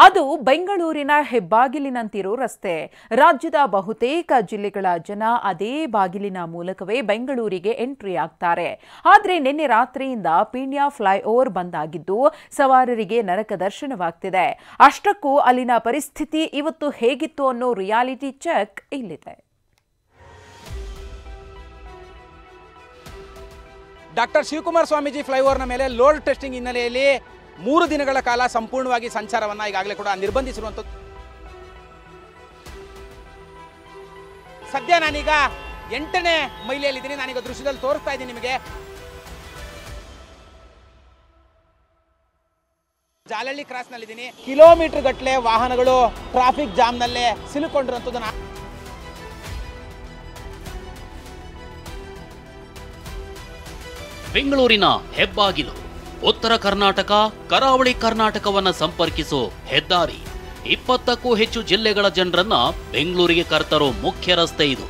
ಅದು ಬೆಂಗಳೂರಿನ ಹೆಬ್ಬಾಗಿಲಿನಂತಿರೋ ರಸ್ತೆ. ರಾಜ್ಯದ ಬಹುತೇಕ ಜಿಲ್ಲೆಗಳ ಜನ ಅದೇ ಬಾಗಿಲಿನ ಮೂಲಕವೇ ಬೆಂಗಳೂರಿಗೆ ಎಂಟ್ರಿ ಆಗ್ತಾರೆ. ಆದರೆ ನಿನ್ನೆ ರಾತ್ರಿಯಿಂದ ಪೀಣ್ಯ ಫ್ಲೈಓವರ್ ಬಂದ್ ಆಗಿದ್ದು ಸವಾರರಿಗೆ ನರಕ ದರ್ಶನವಾಗ್ತಿದೆ. ಅಷ್ಟಕ್ಕೂ ಅಲ್ಲಿನ ಪರಿಸ್ಥಿತಿ ಇವತ್ತು ಹೇಗಿತ್ತು ಅನ್ನೋ ರಿಯಾಲಿಟಿ ಚೆಕ್ ಇಲ್ಲಿದೆ. ಡಾಕ್ಟರ್ ಶಿವಕುಮಾರ ಸ್ವಾಮೀಜಿ ಫ್ಲೈಓವರ್ನ ಮೇಲೆ ಲೋಡ್ ಟೆಸ್ಟಿಂಗ್ ಹಿನ್ನೆಲೆಯಲ್ಲಿ 3 ದಿನಗಳ ಕಾಲ ಸಂಪೂರ್ಣವಾಗಿ ಸಂಚಾರವನ್ನು ಈಗಾಗಲೇ ಕೂಡ ನಿರ್ಬಂಧಿಸಿರುವಂಥದ್ದು. ಸದ್ಯ ನಾನೀಗ 8ನೇ ಮೈಲಿಯಲ್ಲಿದ್ದೀನಿ. ನಾನೀಗ ದೃಶ್ಯದಲ್ಲಿ ತೋರಿಸ್ತಾ ಇದ್ದೀನಿ ನಿಮಗೆ. ಜಾಲಹಳ್ಳಿ ಕ್ರಾಸ್ನಲ್ಲಿದ್ದೀನಿ. ಕಿಲೋಮೀಟರ್ ಗಟ್ಟಲೆ ವಾಹನಗಳು ಟ್ರಾಫಿಕ್ ಜಾಮ್ನಲ್ಲೇ ಸಿಲುಕೊಂಡಿರುವಂಥದ್ದು. ಬೆಂಗಳೂರಿನ ಹೆಬ್ಬಾಗಿಲು ಉತ್ತರ ಕರ್ನಾಟಕ ಕರಾವಳಿ ಕರ್ನಾಟಕವನ್ನ ಸಂಪರ್ಕಿಸೋ ಹೆದ್ದಾರಿ. 20ಕ್ಕೂ ಹೆಚ್ಚು ಜಿಲ್ಲೆಗಳ ಜನರನ್ನ ಬೆಂಗಳೂರಿಗೆ ಕರೆತರೋ ಮುಖ್ಯ ರಸ್ತೆ ಇದು.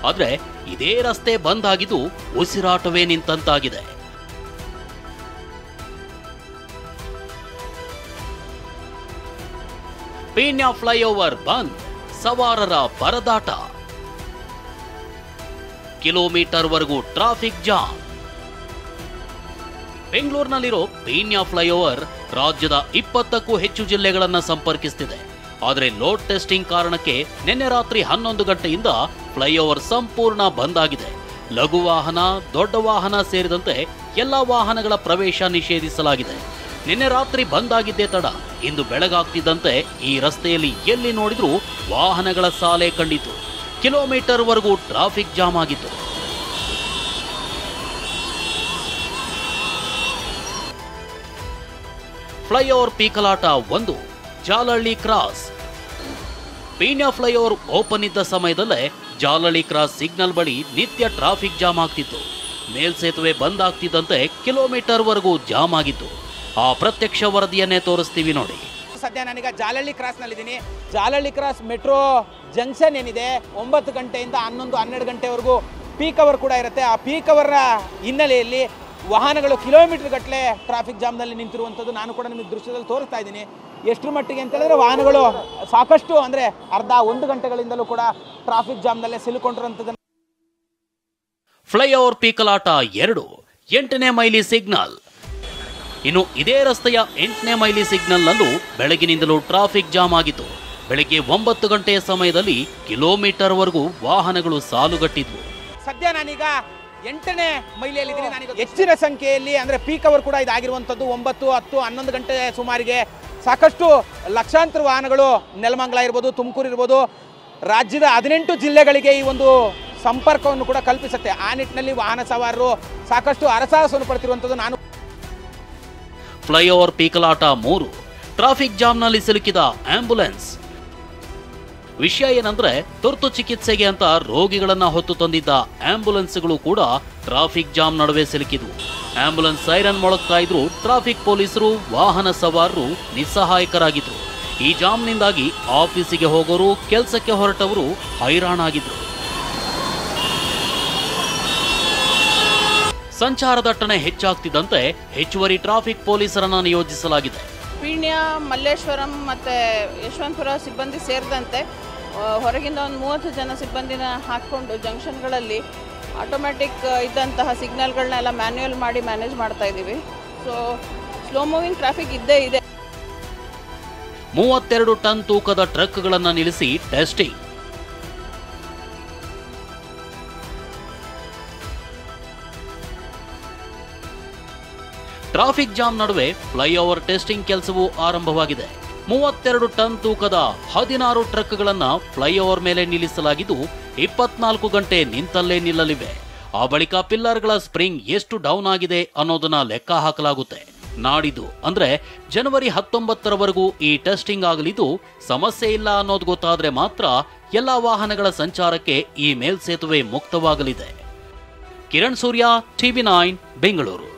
ಆದ್ರೆ ಇದೇ ರಸ್ತೆ ಬಂದ್ ಆಗಿದ್ದು ಉಸಿರಾಟವೇ ನಿಂತಂತಾಗಿದೆ. ಪೀಣ್ಯ ಫ್ಲೈಓವರ್ ಬಂದ್, ಸವಾರರ ಪರದಾಟ, ಕಿಲೋಮೀಟರ್ ವರೆಗೂ ಟ್ರಾಫಿಕ್ ಜಾಮ್. ಬೆಂಗಳೂರಿನಲ್ಲಿರೋ ಪೀಣ್ಯ ಫ್ಲೈಓವರ್ ರಾಜ್ಯದ 20ಕ್ಕೂ ಹೆಚ್ಚು ಜಿಲ್ಲೆಗಳನ್ನು ಸಂಪರ್ಕಿಸುತ್ತಿದೆ. ಆದರೆ ಲೋಡ್ ಟೆಸ್ಟಿಂಗ್ ಕಾರಣಕ್ಕೆ ನಿನ್ನೆ ರಾತ್ರಿ 11 ಗಂಟೆಯಿಂದ ಫ್ಲೈಓವರ್ ಸಂಪೂರ್ಣ ಬಂದ್ ಆಗಿದೆ. ಲಘು ವಾಹನ, ದೊಡ್ಡ ವಾಹನ ಸೇರಿದಂತೆ ಎಲ್ಲ ವಾಹನಗಳ ಪ್ರವೇಶ ನಿಷೇಧಿಸಲಾಗಿದೆ. ನಿನ್ನೆ ರಾತ್ರಿ ಬಂದ್ ಆಗಿದ್ದೇ ತಡ ಇಂದು ಬೆಳಗಾಗ್ತಿದ್ದಂತೆ ಈ ರಸ್ತೆಯಲ್ಲಿ ಎಲ್ಲಿ ನೋಡಿದ್ರೂ ವಾಹನಗಳ ಸಾಲೆ ಕಂಡಿತು. ಕಿಲೋಮೀಟರ್ ವರೆಗೂ ಟ್ರಾಫಿಕ್ ಜಾಮ್ ಆಗಿತ್ತು. ಫ್ಲೈಓವರ್ ಪೀಕಲಾಟ 1, Jalahalli cross. Peenya flyover open ಇದ್ದ ಸಮಯದಲ್ಲೇ ಜಾಲಹಳ್ಳಿ ಕ್ರಾಸ್ ಸಿಗ್ನಲ್ ಬಳಿ ನಿತ್ಯ ಟ್ರಾಫಿಕ್ ಜಾಮ್ ಆಗ್ತಿತ್ತು. ಮೇಲ್ಸೇತುವೆ ಬಂದ್ ಆಗ್ತಿದ್ದಂತೆ ಕಿಲೋಮೀಟರ್ ವರೆಗೂ ಜಾಮ್ ಆಗಿತ್ತು. ಆ ಪ್ರತ್ಯಕ್ಷ ವರದಿಯನ್ನೇ ತೋರಿಸ್ತೀವಿ ನೋಡಿ. ಸದ್ಯ ನಾನೀಗ ಜಾಲಹಳ್ಳಿ ಕ್ರಾಸ್ನಲ್ಲಿದ್ದೀನಿ. ಜಾಲಹಳ್ಳಿ ಕ್ರಾಸ್ ಮೆಟ್ರೋ ಜಂಕ್ಷನ್ ಏನಿದೆ 9 ಗಂಟೆಯಿಂದ 11-12 ಗಂಟೆವರೆಗೂ ಪೀಕ್ ಅವರ್ ಕೂಡ ಇರುತ್ತೆ. ಆ ಪೀಕ್ ಅವರ್ ಹಿನ್ನೆಲೆಯಲ್ಲಿ ವಾಹನಗಳು ಕಿಲೋಮೀಟರ್ ಗಟ್ಟಲೆ ಟ್ರಾಫಿಕ್ ಜಾಮ್ನಲ್ಲಿ ನಿಂತಿರುವಂಥದ್ದು ನಾನು ಕೂಡ ನಿಮಗೆ ದೃಶ್ಯದಲ್ಲಿ ತೋರಿಸ್ತಾ ಇದ್ದೀನಿ. ಎಷ್ಟರ ಮಟ್ಟಿಗೆ ಅಂತ ಹೇಳಿದ್ರೆ ವಾಹನಗಳು ಸಾಕಷ್ಟು ಅಂದರೆ ಅರ್ಧ 1 ಗಂಟೆಗಳಿಂದಲೂ ಕೂಡ ಟ್ರಾಫಿಕ್ ಜಾಮ್ನಲ್ಲೇ ಸಿಲುಕೊಂಡಿರುವಂಥದ್ದು. ಫ್ಲೈಓವರ್ ಪೀಕಲಾಟ 2, 8ನೇ ಮೈಲಿ ಸಿಗ್ನಲ್. ಇನ್ನು ಇದೇ ರಸ್ತೆಯ 8ನೇ ಮೈಲಿ ಸಿಗ್ನಲ್ನಲ್ಲೂ ಬೆಳಗಿನಿಂದಲೂ ಟ್ರಾಫಿಕ್ ಜಾಮ್ ಆಗಿತ್ತು. ಬೆಳಗ್ಗೆ 9 ಗಂಟೆಯ ಸಮಯದಲ್ಲಿ ಕಿಲೋಮೀಟರ್ ವರೆಗೂ ವಾಹನಗಳು ಸಾಲುಗಟ್ಟಿದ್ವು. ಸದ್ಯ ನಾನೀಗ 8ನೇ ಮೈಲಿಯಲ್ಲಿದ್ದೀನಿ. ನಾನೀಗ ಹೆಚ್ಚಿನ ಸಂಖ್ಯೆಯಲ್ಲಿ ಅಂದರೆ ಪೀಕ್ ಅವರ್ ಕೂಡ ಇದಾಗಿರುವಂಥದ್ದು. 9, 10, 11 ಗಂಟೆ ಸುಮಾರಿಗೆ ಸಾಕಷ್ಟು ಲಕ್ಷಾಂತರ ವಾಹನಗಳು ನೆಲಮಂಗಲ ಇರ್ಬೋದು, ತುಮಕೂರು ಇರ್ಬೋದು, ರಾಜ್ಯದ 18 ಜಿಲ್ಲೆಗಳಿಗೆ ಈ ಒಂದು ಸಂಪರ್ಕವನ್ನು ಕೂಡ ಕಲ್ಪಿಸುತ್ತೆ. ಆ ನಿಟ್ಟಿನಲ್ಲಿ ವಾಹನ ಸವಾರರು ಸಾಕಷ್ಟು ಹರಸಾಹಸವನ್ನು ಪಡ್ತಿರುವಂಥದ್ದು ನಾನು. ಫ್ಲೈಓವರ್ ಪೀಕಲಾಟ 3, ಟ್ರಾಫಿಕ್ ಜಾಮ್ನಲ್ಲಿ ಸಿಲುಕಿದ ಆಂಬ್ಯುಲೆನ್ಸ್. ವಿಷಯ ಏನಂದ್ರೆ ತುರ್ತು ಚಿಕಿತ್ಸೆಗೆ ಅಂತ ರೋಗಿಗಳನ್ನ ಹೊತ್ತು ತಂದಿದ್ದ ಆಂಬ್ಯುಲೆನ್ಸ್ಗಳು ಕೂಡ ಟ್ರಾಫಿಕ್ ಜಾಮ್ ನಡುವೆ ಸಿಲುಕಿದ್ವು. ಆಂಬ್ಯುಲೆನ್ಸ್ ಸೈರನ್ ಮೊಳಗ್ತಾ ಇದ್ರು. ಟ್ರಾಫಿಕ್ ಪೊಲೀಸರು, ವಾಹನ ಸವಾರರು ನಿಸ್ಸಹಾಯಕರಾಗಿದ್ರು. ಈ ಜಾಮ್ನಿಂದಾಗಿ ಆಫೀಸಿಗೆ ಹೋಗೋರು, ಕೆಲಸಕ್ಕೆ ಹೊರಟವರು ಹೈರಾಣಾಗಿದ್ರು. ಸಂಚಾರ ದಟ್ಟಣೆ ಹೆಚ್ಚಾಗ್ತಿದ್ದಂತೆ ಹೆಚ್ಚುವರಿ ಟ್ರಾಫಿಕ್ ಪೊಲೀಸರನ್ನ ನಿಯೋಜಿಸಲಾಗಿದೆ. ಪೀಣ್ಯ, ಮಲ್ಲೇಶ್ವರಂ ಮತ್ತು ಯಶವಂತಪುರ ಸಿಬ್ಬಂದಿ ಸೇರಿದಂತೆ ಹೊರಗಿಂದ ಒಂದು 30 ಜನ ಸಿಬ್ಬಂದಿನ ಹಾಕ್ಕೊಂಡು ಜಂಕ್ಷನ್ಗಳಲ್ಲಿ ಆಟೋಮ್ಯಾಟಿಕ್ ಇದ್ದಂತಹ ಸಿಗ್ನಲ್ಗಳನ್ನೆಲ್ಲ ಮ್ಯಾನ್ಯುಯಲ್ ಮಾಡಿ ಮ್ಯಾನೇಜ್ ಮಾಡ್ತಾ ಇದ್ದೀವಿ. ಸೊ ಸ್ಲೋ ಮೂವಿಂಗ್ ಟ್ರಾಫಿಕ್ ಇದ್ದೇ ಇದೆ. 32 ಟನ್ ತೂಕದ ಟ್ರಕ್ಗಳನ್ನು ನಿಲ್ಲಿಸಿ ಟೆಸ್ಟಿಂಗ್. ಟ್ರಾಫಿಕ್ ಜಾಮ್ ನಡುವೆ ಫ್ಲೈಓವರ್ ಟೆಸ್ಟಿಂಗ್ ಕೆಲಸವೂ ಆರಂಭವಾಗಿದೆ. 32 ಟನ್ ತೂಕದ 16 ಟ್ರಕ್ಗಳನ್ನು ಫ್ಲೈಓವರ್ ಮೇಲೆ ನಿಲ್ಲಿಸಲಾಗಿದ್ದು 24 ಗಂಟೆ ನಿಂತಲ್ಲೇ ನಿಲ್ಲಲಿವೆ. ಆ ಬಳಿಕ ಪಿಲ್ಲರ್ಗಳ ಸ್ಪ್ರಿಂಗ್ ಎಷ್ಟು ಡೌನ್ ಆಗಿದೆ ಅನ್ನೋದನ್ನ ಲೆಕ್ಕ ಹಾಕಲಾಗುತ್ತೆ. ನಾಡಿದ್ದು ಅಂದ್ರೆ ಜನವರಿ 19ರವರೆಗೂ ಈ ಟೆಸ್ಟಿಂಗ್ ಆಗಲಿದ್ದು, ಸಮಸ್ಯೆ ಇಲ್ಲ ಅನ್ನೋದು ಗೊತ್ತಾದ್ರೆ ಮಾತ್ರ ಎಲ್ಲಾ ವಾಹನಗಳ ಸಂಚಾರಕ್ಕೆ ಈ ಮೇಲ್ಸೇತುವೆ ಮುಕ್ತವಾಗಲಿದೆ. ಕಿರಣ್ ಸೂರ್ಯ, TV9, ಬೆಂಗಳೂರು.